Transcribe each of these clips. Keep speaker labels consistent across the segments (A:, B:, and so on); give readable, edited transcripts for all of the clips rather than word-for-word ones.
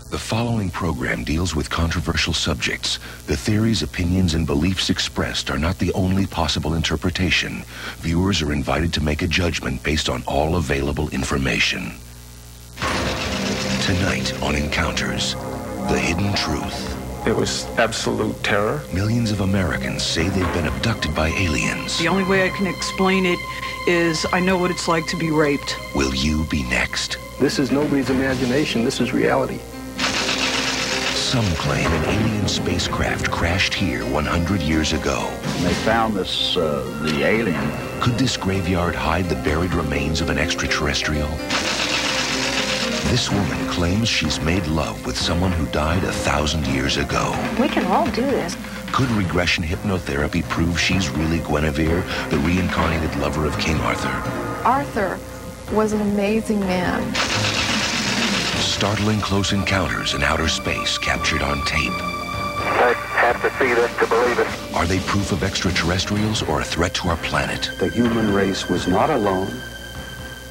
A: The following program deals with controversial subjects. The theories, opinions, and beliefs expressed are not the only possible interpretation. Viewers are invited to make a judgment based on all available information. Tonight on Encounters, the hidden truth.
B: It was absolute terror.
A: Millions of Americans say they've been abducted by aliens.
C: The only way I can explain it is I know what it's like to be raped.
A: Will you be next?
D: This is nobody's imagination. This is reality.
A: Some claim an alien spacecraft crashed here 100 years ago.
E: They found this, the alien.
A: Could this graveyard hide the buried remains of an extraterrestrial? This woman claims she's made love with someone who died 1,000 years ago.
F: We can all do this.
A: Could regression hypnotherapy prove she's really Guinevere, the reincarnated lover of King Arthur?
F: Arthur was an amazing man.
A: Startling close encounters in outer space captured on tape.
G: I have to see this to believe it.
A: Are they proof of extraterrestrials or a threat to our planet?
D: The human race was not alone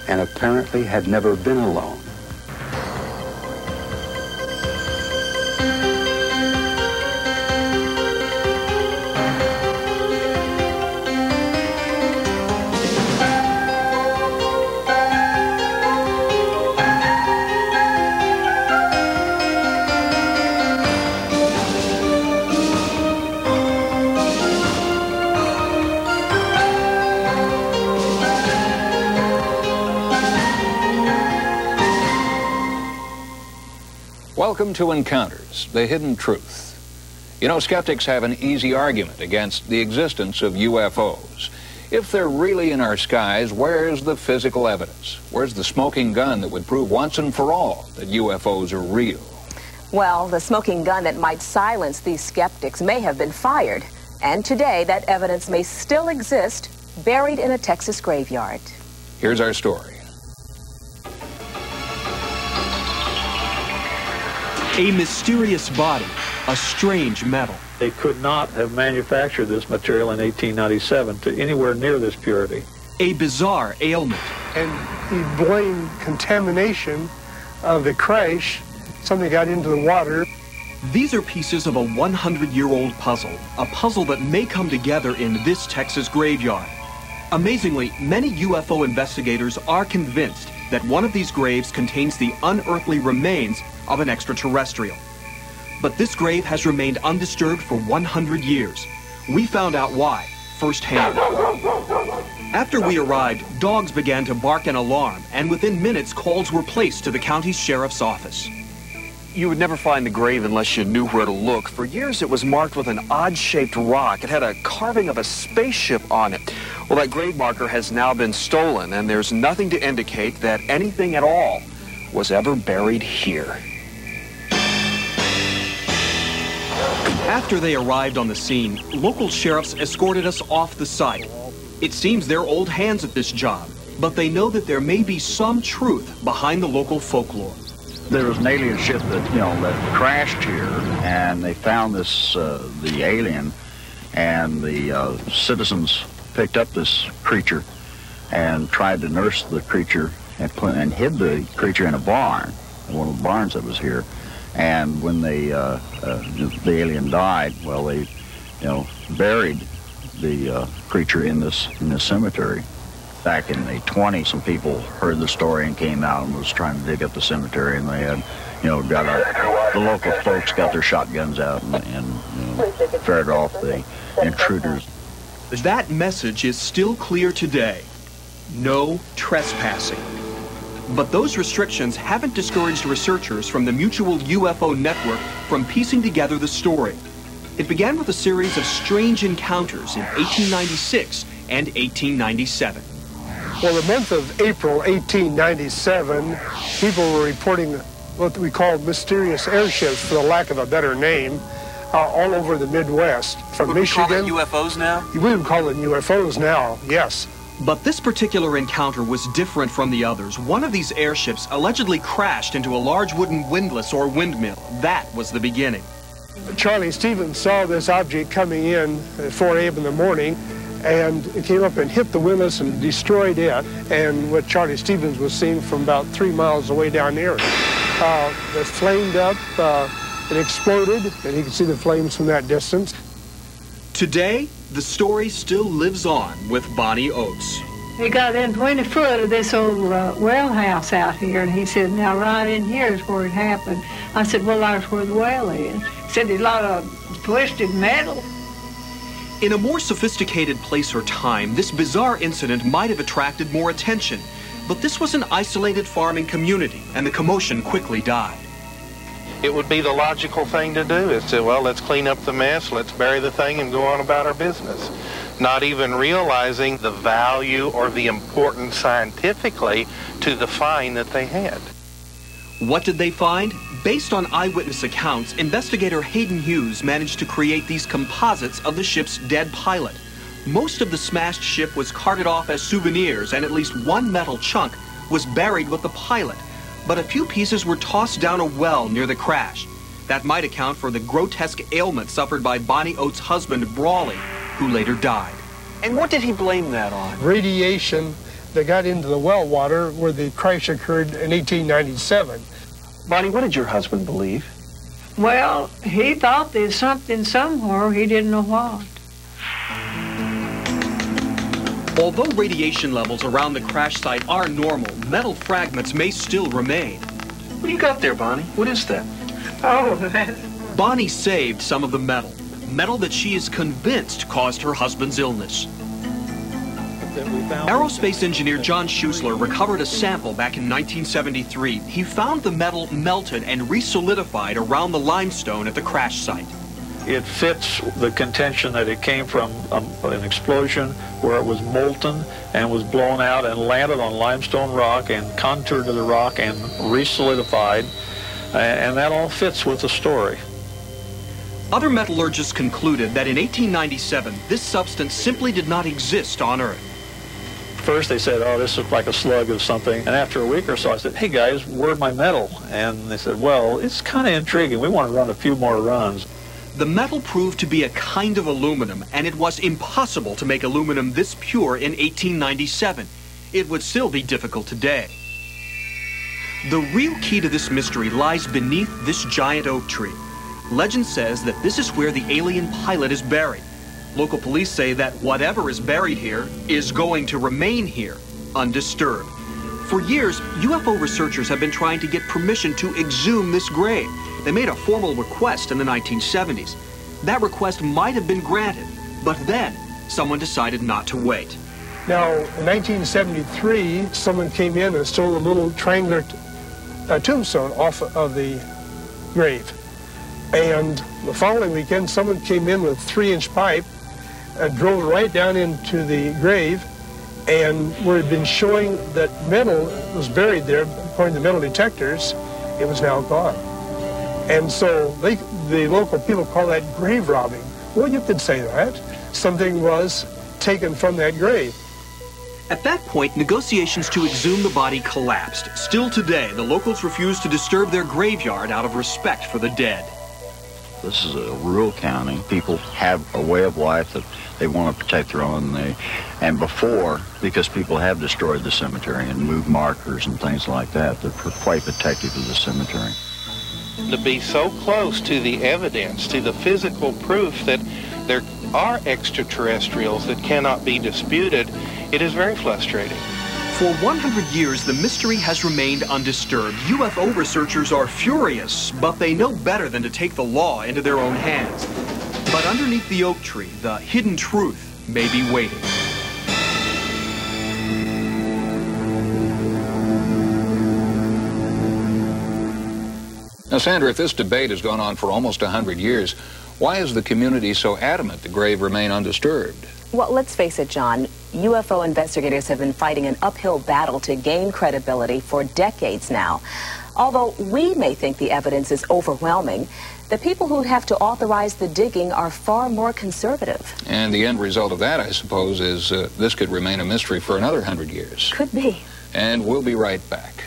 D: and apparently had never been alone.
H: Welcome to Encounters, the hidden truth. You know, skeptics have an easy argument against the existence of UFOs. If they're really in our skies, where's the physical evidence? Where's the smoking gun that would prove once and for all that UFOs are real?
I: Well, the smoking gun that might silence these skeptics may have been fired. And today, that evidence may still exist, buried in a Texas graveyard.
H: Here's our story.
J: A mysterious body, a strange metal.
K: They could not have manufactured this material in 1897 to anywhere near this purity.
J: A bizarre ailment.
L: And he blamed contamination of the crash. Something got into the water.
J: These are pieces of a 100-year-old puzzle, a puzzle that may come together in this Texas graveyard. Amazingly, many UFO investigators are convinced that one of these graves contains the unearthly remains of an extraterrestrial. But this grave has remained undisturbed for 100 years. We found out why, firsthand. After we arrived, dogs began to bark an alarm, and within minutes, calls were placed to the county's sheriff's office.
M: You would never find the grave unless you knew where to look. For years, it was marked with an odd-shaped rock. It had a carving of a spaceship on it. Well, that grave marker has now been stolen, and there's nothing to indicate that anything at all was ever buried here.
J: After they arrived on the scene, local sheriffs escorted us off the site. It seems they're old hands at this job, but they know that there may be some truth behind the local folklore.
E: There was an alien ship that, that crashed here, and they found this, the alien, and the citizens picked up this creature and tried to nurse the creature and hid the creature in a barn, one of the barns that was here. And when the alien died, well, they, buried the creature in this cemetery. Back in the 20s, some people heard the story and came out and was trying to dig up the cemetery, and they had, the local folks got their shotguns out and ferreted off the intruders.
J: That message is still clear today. No trespassing. But those restrictions haven't discouraged researchers from the Mutual UFO Network from piecing together the story. It began with a series of strange encounters in 1896 and 1897.
L: Well, the month of April 1897, people were reporting what we call mysterious airships, for the lack of a better name, all over the Midwest. From Michigan.
M: Would we call them UFOs now?
L: We would call them UFOs now, yes.
J: But this particular encounter was different from the others. One of these airships allegedly crashed into a large wooden windlass or windmill. That was the beginning.
L: Charlie Stevens saw this object coming in at 4 a.m. in the morning, and it came up and hit the windlass and destroyed it. And what Charlie Stevens was seeing from about 3 miles away down there. that flamed up. It exploded, and you can see the flames from that distance.
J: Today, the story still lives on with Bonnie Oates.
N: He got in 20 foot of this old well house out here, and he said, now right in here is where it happened. I said, well, that's where the well is. He said, there's a lot of twisted metal.
J: In a more sophisticated place or time, this bizarre incident might have attracted more attention. But this was an isolated farming community, and the commotion quickly died.
B: It would be the logical thing to do is to, well, let's clean up the mess, let's bury the thing and go on about our business. Not even realizing the value or the importance scientifically to the find that they had.
J: What did they find? Based on eyewitness accounts, investigator Hayden Hughes managed to create these composites of the ship's dead pilot. Most of the smashed ship was carted off as souvenirs, and at least one metal chunk was buried with the pilot. But a few pieces were tossed down a well near the crash. That might account for the grotesque ailment suffered by Bonnie Oates' husband, Brawley, who later died.
M: And what did he blame that on?
L: Radiation that got into the well water where the crash occurred in 1897.
M: Bonnie, what did your husband believe?
N: Well, he thought there's something somewhere, he didn't know what.
J: Although radiation levels around the crash site are normal, metal fragments may still remain.
M: What do you got there, Bonnie? What is that?
N: Oh, that's...
J: Bonnie saved some of the metal. Metal that she is convinced caused her husband's illness. Aerospace engineer John Schuessler recovered a sample back in 1973. He found the metal melted and resolidified around the limestone at the crash site.
K: It fits the contention that it came from an explosion where it was molten and was blown out and landed on limestone rock and contoured to the rock and resolidified, and that all fits with the story.
J: Other metallurgists concluded that in 1897, this substance simply did not exist on Earth.
K: First they said, oh, this looks like a slug of something. And after a week or so, I said, hey guys, where's my metal? And they said, well, it's kind of intriguing. We want to run a few more runs.
J: The metal proved to be a kind of aluminum, and it was impossible to make aluminum this pure in 1897. It would still be difficult today. The real key to this mystery lies beneath this giant oak tree. Legend says that this is where the alien pilot is buried. Local police say that whatever is buried here is going to remain here, undisturbed. For years, UFO researchers have been trying to get permission to exhume this grave. They made a formal request in the 1970s. That request might have been granted, but then someone decided not to wait.
L: Now, in 1973, someone came in and stole a little triangular tombstone off of the grave. And the following weekend, someone came in with a 3-inch pipe and drove right down into the grave, and where it had been showing that metal was buried there, according to metal detectors, it was now gone. And so the local people call that grave robbing. Well, you could say that. Something was taken from that grave.
J: At that point, negotiations to exhume the body collapsed. Still today, the locals refuse to disturb their graveyard out of respect for the dead.
E: This is a rural county. People have a way of life that they want to protect their own. And before, because people have destroyed the cemetery and moved markers and things like that, they're quite protective of the cemetery.
B: To be so close to the evidence, to the physical proof that there are extraterrestrials that cannot be disputed, it is very frustrating.
J: For 100 years, the mystery has remained undisturbed. UFO researchers are furious, but they know better than to take the law into their own hands. But underneath the oak tree, the hidden truth may be waiting.
H: Now, Sandra, if this debate has gone on for almost 100 years, why is the community so adamant the grave remain undisturbed?
I: Well, let's face it, John. UFO investigators have been fighting an uphill battle to gain credibility for decades now. Although we may think the evidence is overwhelming, the people who have to authorize the digging are far more conservative.
H: And the end result of that, I suppose, is this could remain a mystery for another 100 years.
I: Could be.
H: And we'll be right back.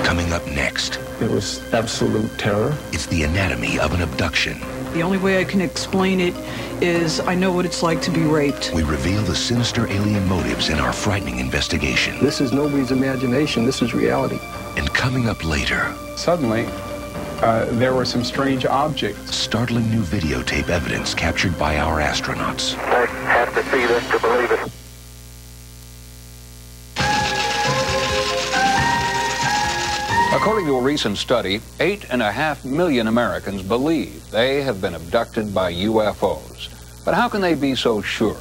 A: Coming up next.
B: It was absolute terror.
A: It's the anatomy of an abduction.
C: The only way I can explain it is I know what it's like to be raped.
A: We reveal the sinister alien motives in our frightening investigation.
D: This is nobody's imagination. This is reality.
A: And coming up later,
O: suddenly there were some strange objects.
A: Startling new videotape evidence captured by our astronauts.
G: I have to see this to believe it.
H: According to a recent study, 8.5 million Americans believe they have been abducted by UFOs. But how can they be so sure?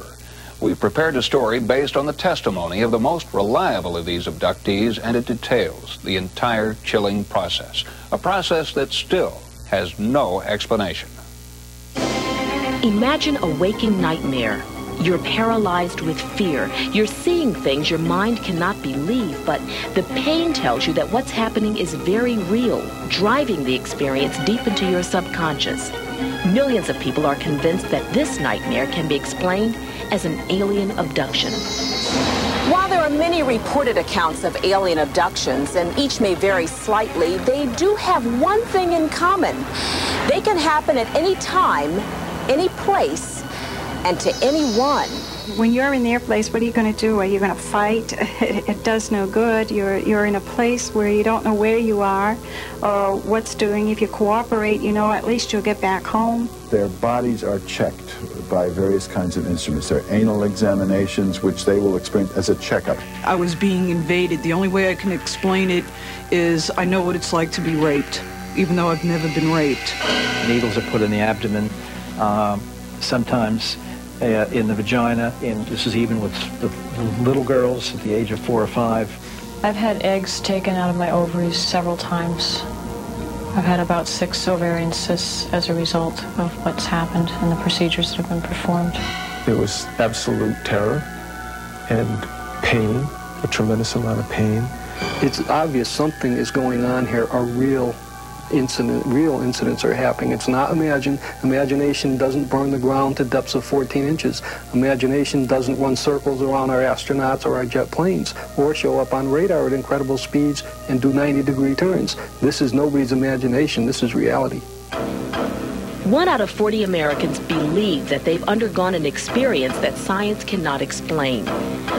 H: We've prepared a story based on the testimony of the most reliable of these abductees, and it details the entire chilling process, a process that still has no explanation.
P: Imagine a waking nightmare. You're paralyzed with fear. You're seeing things your mind cannot believe, but the pain tells you that what's happening is very real, driving the experience deep into your subconscious. Millions of people are convinced that this nightmare can be explained as an alien abduction.
I: While there are many reported accounts of alien abductions, and each may vary slightly, they do have one thing in common. They can happen at any time, any place, and to anyone.
Q: When you're in their place, what are you going to do? Are you going to fight? It does no good. You're in a place where you don't know where you are or what's doing. If you cooperate, you know, at least you'll get back home.
R: Their bodies are checked by various kinds of instruments. There are anal examinations, which they will explain as a checkup.
C: I was being invaded. The only way I can explain it is I know what it's like to be raped, even though I've never been raped.
S: Needles are put in the abdomen, sometimes in the vagina, and this is even with the little girls at the age of 4 or 5.
T: I've had eggs taken out of my ovaries several times. I've had about 6 ovarian cysts as a result of what's happened and the procedures that have been performed.
U: There was absolute terror and pain, a tremendous amount of pain.
V: It's obvious something is going on here, a real incidents are happening. It's not imagined. Imagination doesn't burn the ground to depths of 14 inches. Imagination doesn't run circles around our astronauts or our jet planes or show up on radar at incredible speeds and do 90-degree turns. This is nobody's imagination. This is reality.
P: 1 out of 40 Americans believe that they've undergone an experience that science cannot explain.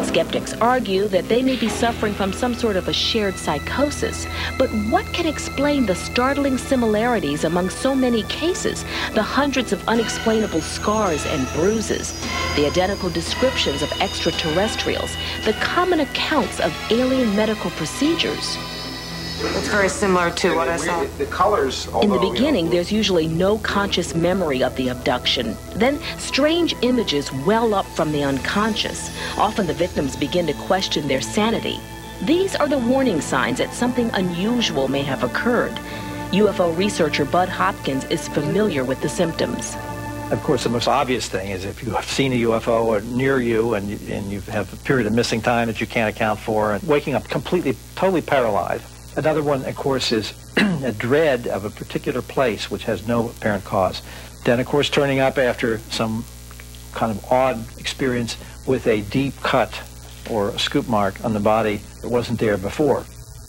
P: Skeptics argue that they may be suffering from some sort of a shared psychosis. But what can explain the startling similarities among so many cases, the hundreds of unexplainable scars and bruises, the identical descriptions of extraterrestrials, the common accounts of alien medical procedures?
W: It's very similar to what I saw.
X: The colors,
P: in the beginning, there's usually no conscious memory of the abduction. Then strange images well up from the unconscious. Often the victims begin to question their sanity. These are the warning signs that something unusual may have occurred. UFO researcher Bud Hopkins is familiar with the symptoms.
S: Of course, the most obvious thing is if you have seen a UFO or near you and you have a period of missing time that you can't account for and waking up totally paralyzed. Another one, of course, is a dread of a particular place which has no apparent cause. Then, of course, turning up after some kind of odd experience with a deep cut or a scoop mark on the body that wasn't there before.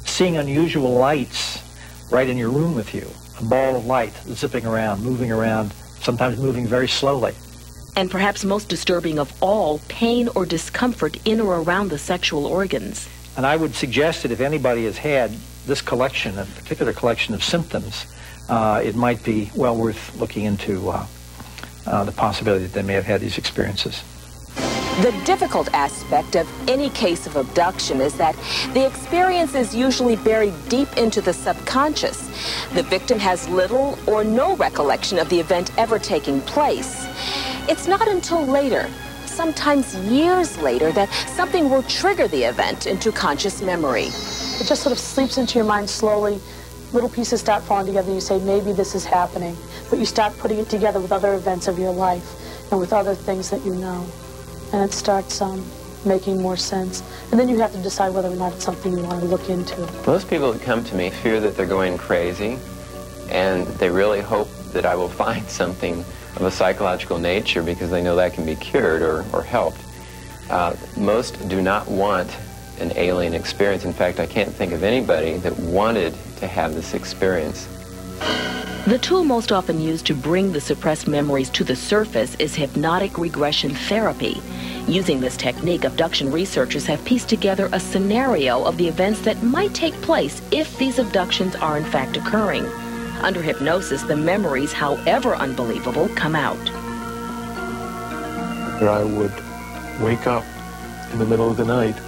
S: Seeing unusual lights right in your room with you, a ball of light zipping around, moving around, sometimes moving very slowly.
P: And perhaps most disturbing of all, pain or discomfort in or around the sexual organs.
S: And I would suggest that if anybody has had this collection, a particular collection of symptoms, it might be well worth looking into the possibility that they may have had these experiences.
I: The difficult aspect of any case of abduction is that the experience is usually buried deep into the subconscious. The victim has little or no recollection of the event ever taking place. It's not until later, sometimes years later, that something will trigger the event into conscious memory.
Y: It just sort of sleeps into your mind slowly. Little pieces start falling together. You say, maybe this is happening. But you start putting it together with other events of your life and with other things that you know. And it starts making more sense. And then you have to decide whether or not it's something you want to look into.
Z: Most people that come to me fear that they're going crazy, and they really hope that I will find something of a psychological nature because they know that can be cured or helped. Most do not want an alien experience. In fact, I can't think of anybody that wanted to have this experience.
P: The tool most often used to bring the suppressed memories to the surface is hypnotic regression therapy. Using this technique, abduction researchers have pieced together a scenario of the events that might take place if these abductions are in fact occurring. Under hypnosis, the memories, however unbelievable, come out.
U: I would wake up in the middle of the night,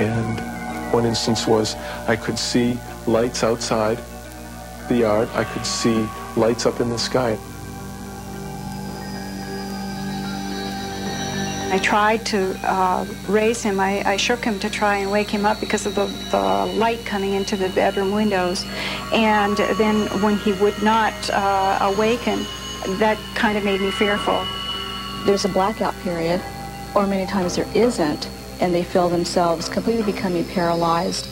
U: and one instance was I could see lights outside the yard. I could see lights up in the sky.
Q: I tried to raise him. I shook him to try and wake him up because of the light coming into the bedroom windows. And then when he would not awaken, that kind of made me fearful.
F: There's a blackout period, or many times there isn't, and they feel themselves completely becoming paralyzed.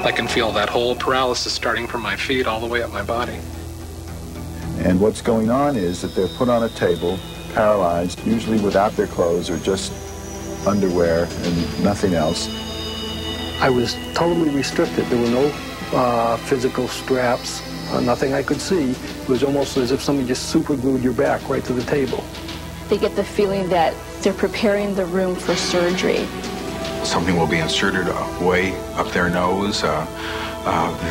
K: I can feel that whole paralysis starting from my feet all the way up my body.
R: And what's going on is that they're put on a table, paralyzed, usually without their clothes or just underwear and nothing else.
V: I was totally restricted. There were no physical straps, nothing I could see. It was almost as if somebody just super glued your back right to the table.
F: They get the feeling that they're preparing the room for surgery.
L: Something will be inserted way up their nose,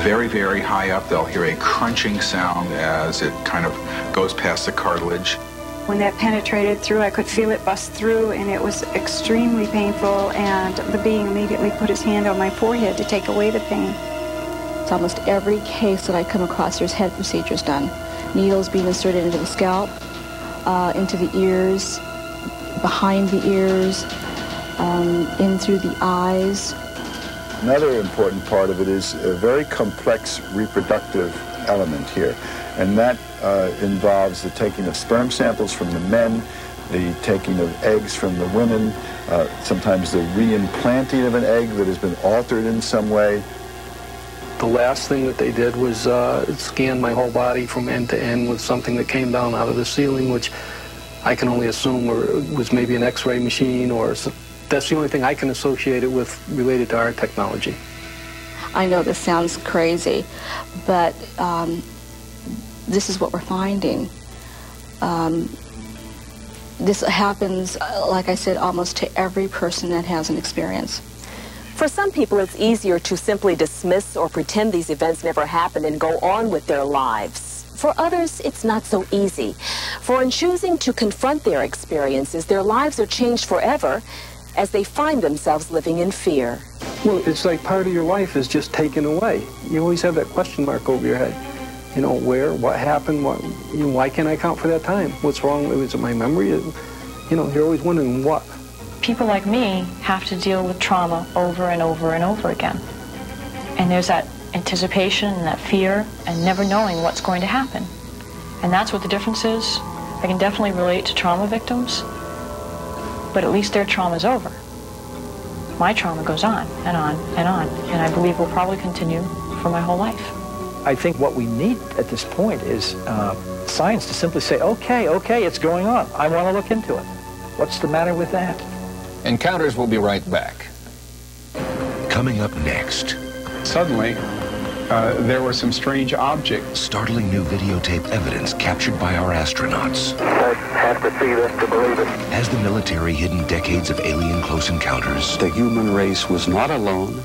L: very, very high up. They'll hear a crunching sound as it kind of goes past the cartilage.
Q: When that penetrated through, I could feel it bust through, and it was extremely painful, and the being immediately put his hand on my forehead to take away the pain.
F: It's almost every case that I come across, there's head procedures done. Needles being inserted into the scalp, into the ears, behind the ears, in through the eyes.
R: Another important part of it is a very complex reproductive element here, and that involves the taking of sperm samples from the men, the taking of eggs from the women, sometimes the reimplanting of an egg that has been altered in some way.
V: The last thing that they did was scan my whole body from end to end with something that came down out of the ceiling, which I can only assume was maybe an X-ray machine, or that's the only thing I can associate it with related to our technology.
F: I know this sounds crazy, but this is what we're finding. This happens, like I said, almost to every person that has an experience.
I: For some people, it's easier to simply dismiss or pretend these events never happened and go on with their lives. For others, it's not so easy. For in choosing to confront their experiences, their lives are changed forever as they find themselves living in fear.
V: Well, it's like part of your life is just taken away. You always have that question mark over your head. You know, where, what happened, why can't I account for that time? What's wrong? Was it my memory? You know, you're always wondering what.
T: People like me have to deal with trauma over and over and over again. And there's that anticipation and that fear and never knowing what's going to happen. And that's what the difference is. I can definitely relate to trauma victims, but at least their trauma's over. My trauma goes on and on and on, and I believe will probably continue for my whole life.
S: I think what we need at this point is science to simply say, okay, it's going on. I want to look into it. What's the matter with that?
H: Encounters will be right back.
A: Coming up next.
O: Suddenly, there were some strange objects.
A: Startling new videotape evidence captured by our astronauts.
G: I have to see this to believe it.
A: Has the military hidden decades of alien close encounters?
D: The human race was not alone,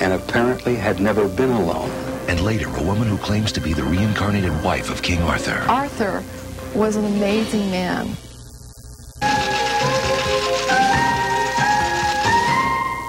D: and apparently had never been alone.
A: And later, a woman who claims to be the reincarnated wife of King Arthur.
M: Arthur was an amazing man.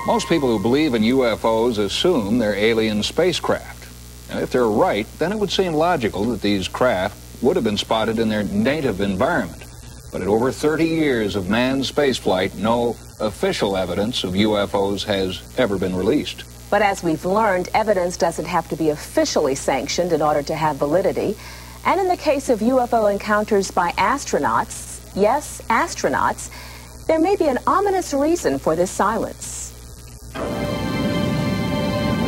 H: Most people who believe in UFOs assume they're alien spacecraft. And if they're right, then it would seem logical that these craft would have been spotted in their native environment. But at over 30 years of manned spaceflight, no official evidence of UFOs has ever been released.
I: But as we've learned, evidence doesn't have to be officially sanctioned in order to have validity. And in the case of UFO encounters by astronauts, yes, astronauts, there may be an ominous reason for this silence.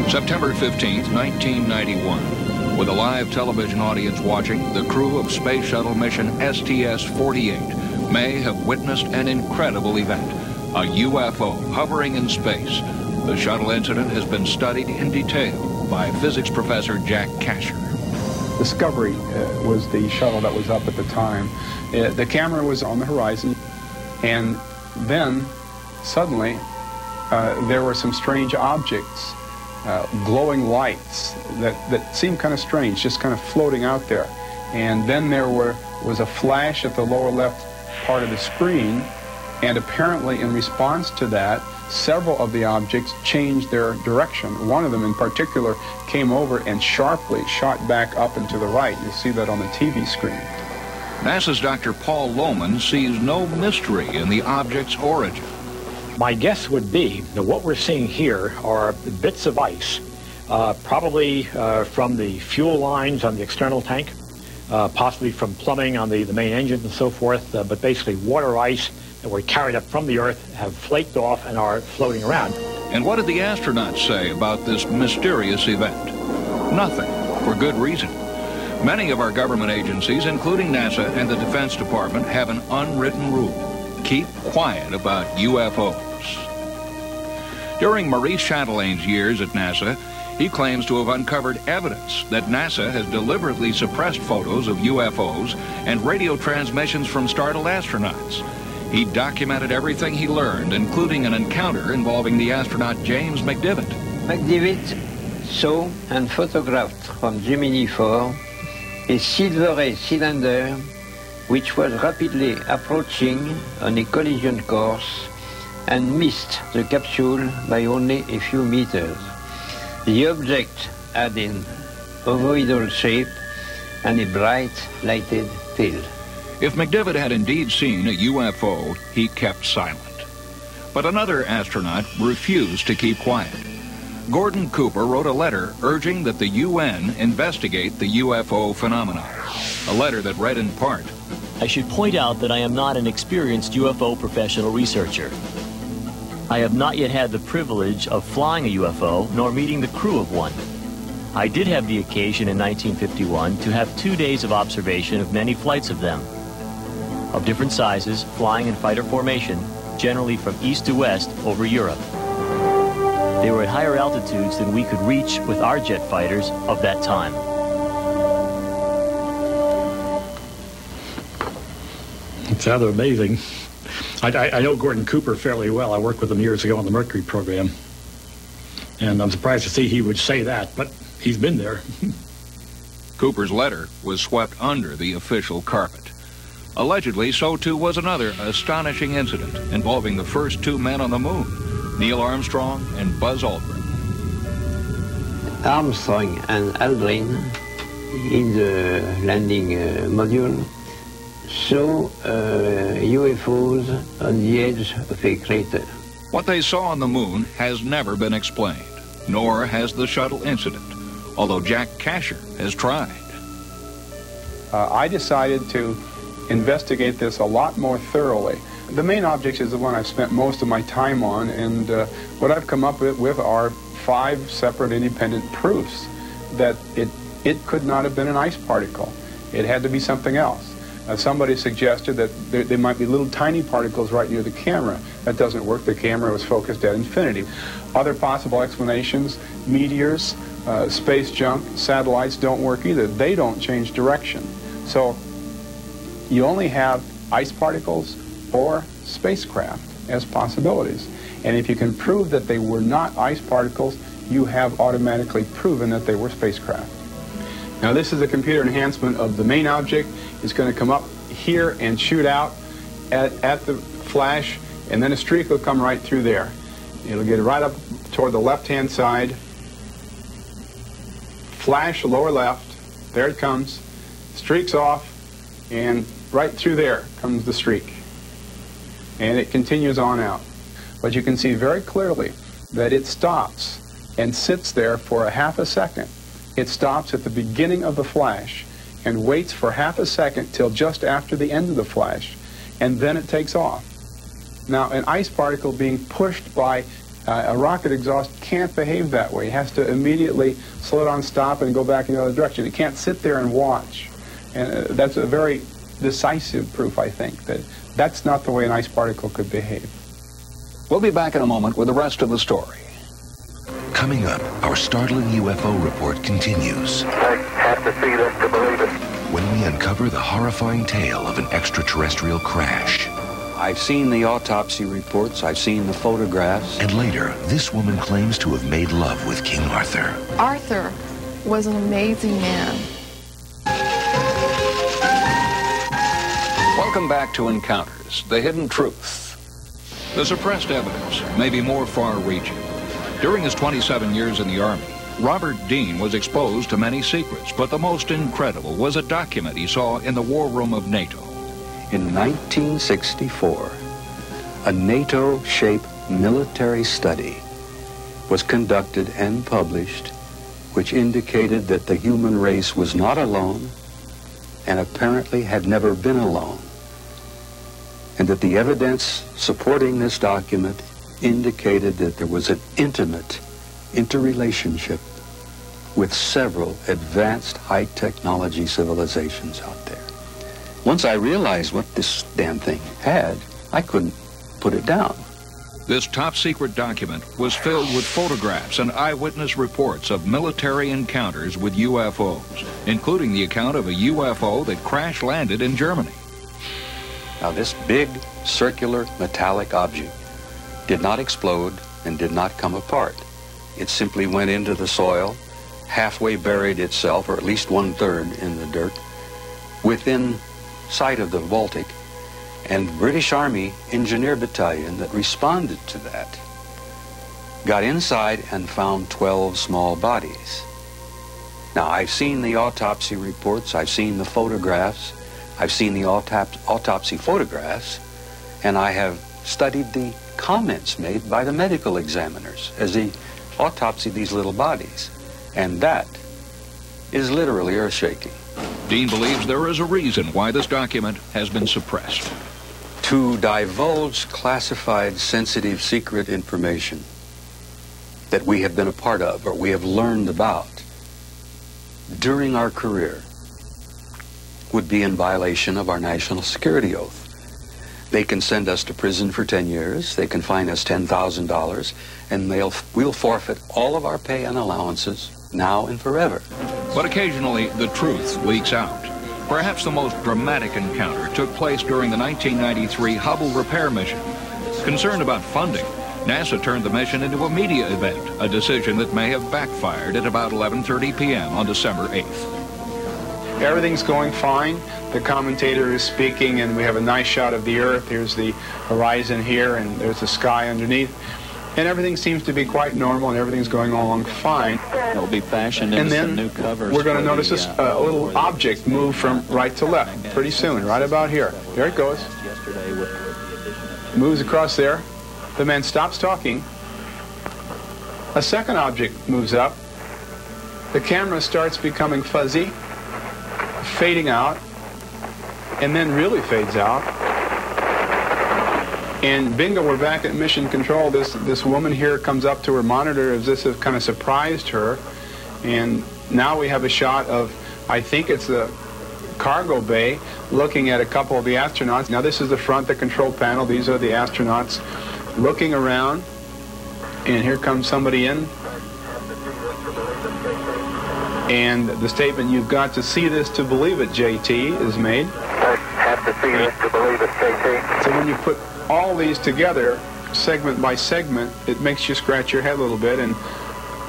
H: September 15th, 1991. With a live television audience watching, the crew of Space Shuttle mission STS-48 may have witnessed an incredible event, a UFO hovering in space. The shuttle incident has been studied in detail. by physics professor Jack Kasher.
O: Discovery was the shuttle that was up at the time. The camera was on the horizon, and then suddenly there were some strange objects, glowing lights that seemed kind of strange, just kind of floating out there. And then there was a flash at the lower left part of the screen, and apparently in response to that, several of the objects changed their direction. One of them in particular came over and sharply shot back up and to the right. You see that on the TV screen.
H: NASA's Dr. Paul Lohman sees no mystery in the object's origin.
B: My guess would be that what we're seeing here are bits of ice, probably from the fuel lines on the external tank, possibly from plumbing on the main engine and so forth, but basically water ice that were carried up from the Earth, have flaked off and are floating around.
H: And what did the astronauts say about this mysterious event? Nothing, for good reason. Many of our government agencies, including NASA and the Defense Department, have an unwritten rule: keep quiet about UFOs. During Maurice Chatelain's years at NASA, he claims to have uncovered evidence that NASA has deliberately suppressed photos of UFOs and radio transmissions from startled astronauts. He documented everything he learned, including an encounter involving the astronaut James McDivitt.
C: McDivitt saw and photographed from Gemini 4 a silvery cylinder which was rapidly approaching on a collision course and missed the capsule by only a few meters. The object had an ovoidal shape and a bright lighted field.
H: If McDivitt had indeed seen a UFO, he kept silent. But another astronaut refused to keep quiet. Gordon Cooper wrote a letter urging that the UN investigate the UFO phenomenon. A letter that read in part,
E: I should point out that I am not an experienced UFO professional researcher. I have not yet had the privilege of flying a UFO nor meeting the crew of one. I did have the occasion in 1951 to have 2 days of observation of many flights of them, of different sizes, flying in fighter formation, generally from east to west over Europe. They were at higher altitudes than we could reach with our jet fighters of that time.
B: It's rather amazing. I know Gordon Cooper fairly well. I worked with him years ago on the Mercury program. And I'm surprised to see he would say that, but he's been there.
H: Cooper's letter was swept under the official carpet. Allegedly, so too was another astonishing incident involving the first two men on the moon, Neil Armstrong and Buzz Aldrin.
C: Armstrong and Aldrin, in the landing module, saw UFOs on the edge of a crater.
H: What they saw on the moon has never been explained, nor has the shuttle incident, although Jack Kasher has tried.
O: I decided to investigate this a lot more thoroughly. The main object is the one I've spent most of my time on, and what I've come up with are 5 separate independent proofs that it could not have been an ice particle. It had to be something else. Somebody suggested that there might be little tiny particles right near the camera. That doesn't work. The camera was focused at infinity. Other possible explanations, meteors, space junk, satellites don't work either. They don't change direction. So you only have ice particles or spacecraft as possibilities. And if you can prove that they were not ice particles, you have automatically proven that they were spacecraft. Now this is a computer enhancement of the main object. It's going to come up here and shoot out at the flash, and then a streak will come right through there. It'll get right up toward the left-hand side. Flash lower left. There it comes. Streaks off, and right through there comes the streak. And it continues on out. But you can see very clearly that it stops and sits there for a half a second. It stops at the beginning of the flash and waits for half a second till just after the end of the flash, and then it takes off. Now, an ice particle being pushed by a rocket exhaust can't behave that way. It has to immediately slow down, stop, and go back in the other direction. It can't sit there and watch. And that's a very decisive proof, I think, that that's not the way an ice particle could behave.
H: We'll be back in a moment with the rest of the story.
A: Coming up, our startling UFO report continues.
G: I have to see this to believe it.
A: When we uncover the horrifying tale of an extraterrestrial crash.
D: I've seen the autopsy reports, I've seen the photographs.
A: And later, this woman claims to have made love with King Arthur.
M: Arthur was an amazing man.
H: Welcome back to Encounters, the hidden truth. The suppressed evidence may be more far-reaching. During his 27 years in the Army, Robert Dean was exposed to many secrets, but the most incredible was a document he saw in the war room of NATO.
D: In 1964, a NATO-shaped military study was conducted and published, which indicated that the human race was not alone and apparently had never been alone, and that the evidence supporting this document indicated that there was an intimate interrelationship with several advanced high-technology civilizations out there. Once I realized what this damn thing had, I couldn't put it down.
H: This top-secret document was filled with photographs and eyewitness reports of military encounters with UFOs, including the account of a UFO that crash-landed in Germany.
D: Now, this big, circular, metallic object did not explode and did not come apart. It simply went into the soil, halfway buried itself, or at least 1/3 in the dirt, within sight of the Baltic, and British Army Engineer Battalion that responded to that got inside and found 12 small bodies. Now, I've seen the autopsy reports, I've seen the photographs, I've seen the autopsy photographs, and I have studied the comments made by the medical examiners as they autopsy these little bodies. And that is literally earth-shaking.
H: Dean believes there is a reason why this document has been suppressed.
D: To divulge classified, sensitive, secret information that we have been a part of or we have learned about during our career would be in violation of our national security oath. They can send us to prison for 10 years, they can fine us $10,000, and we'll forfeit all of our pay and allowances now and forever.
H: But occasionally, the truth leaks out. Perhaps the most dramatic encounter took place during the 1993 Hubble repair mission. Concerned about funding, NASA turned the mission into a media event, a decision that may have backfired at about 11:30 p.m. on December 8th.
O: Everything's going fine. The commentator is speaking, and we have a nice shot of the Earth. Here's the horizon here, and there's the sky underneath. And everything seems to be quite normal, and everything's going along fine.
J: It'll be fashioned into some new covers.
O: We're going to notice a little object move from right to left pretty soon, right about here. There it goes. Moves across there. The man stops talking. A second object moves up. The camera starts becoming fuzzy, fading out, and then really fades out. And bingo, we're back at mission control. This woman here comes up to her monitor as this has kind of surprised her. And now we have a shot of, I think it's the cargo bay, looking at a couple of the astronauts. Now this is the front, the control panel. These are the astronauts looking around. And here comes somebody in. And the statement, "You've got to see this to believe it, JT," is made.
G: I have to see this to believe it, JT.
O: So when you put all these together, segment by segment, it makes you scratch your head a little bit and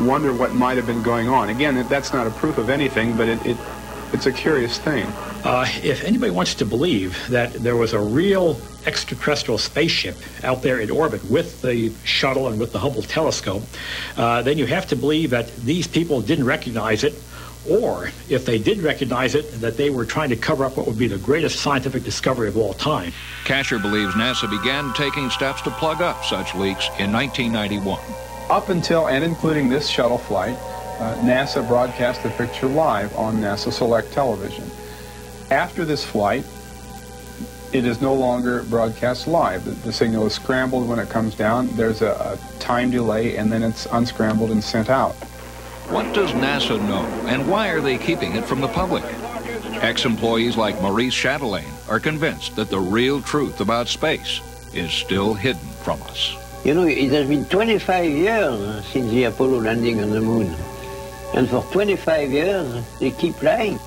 O: wonder what might have been going on. Again, that's not a proof of anything, but it's a curious thing.
B: If anybody wants to believe that there was a real extraterrestrial spaceship out there in orbit with the shuttle and with the Hubble telescope, then you have to believe that these people didn't recognize it, or if they did recognize it, that they were trying to cover up what would be the greatest scientific discovery of all time.
H: Kasher believes NASA began taking steps to plug up such leaks in 1991.
O: Up until and including this shuttle flight, NASA broadcast the picture live on NASA Select Television. After this flight, it is no longer broadcast live. The signal is scrambled when it comes down. There's a time delay, and then it's unscrambled and sent out.
H: What does NASA know, and why are they keeping it from the public? Ex-employees like Maurice Chatelain are convinced that the real truth about space is still hidden from us.
C: You know, it has been 25 years since the Apollo landing on the moon. And for 25 years, they keep lying.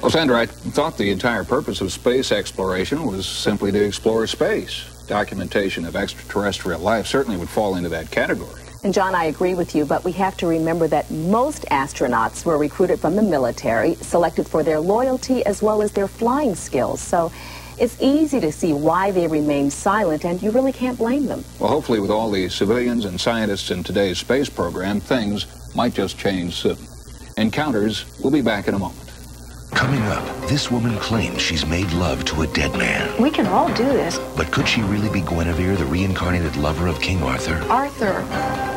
H: Well, Sandra, I thought the entire purpose of space exploration was simply to explore space. Documentation of extraterrestrial life certainly would fall into that category.
I: And John, I agree with you, but we have to remember that most astronauts were recruited from the military, selected for their loyalty as well as their flying skills. So it's easy to see why they remain silent, and you really can't blame them.
H: Well, hopefully with all the civilians and scientists in today's space program, things might just change soon. Encounters will be back in a moment.
A: Coming up, this woman claims she's made love to a dead man.
Q: We can all do this.
A: But could she really be Guinevere, the reincarnated lover of King Arthur?
M: Arthur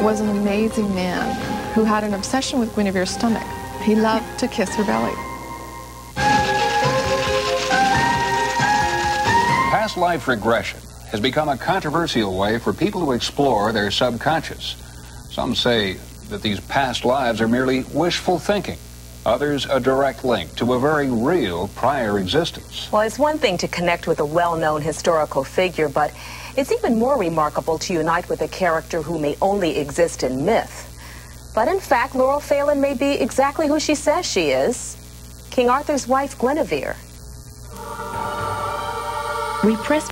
M: was an amazing man who had an obsession with Guinevere's stomach. He loved to kiss her belly.
H: Past life regression has become a controversial way for people to explore their subconscious. Some say that these past lives are merely wishful thinking. Others, a direct link to a very real prior existence.
I: Well, it's one thing to connect with a well-known historical figure, but it's even more remarkable to unite with a character who may only exist in myth. But in fact, Laurel Phelan may be exactly who she says she is, King Arthur's wife, Guinevere.
N: We press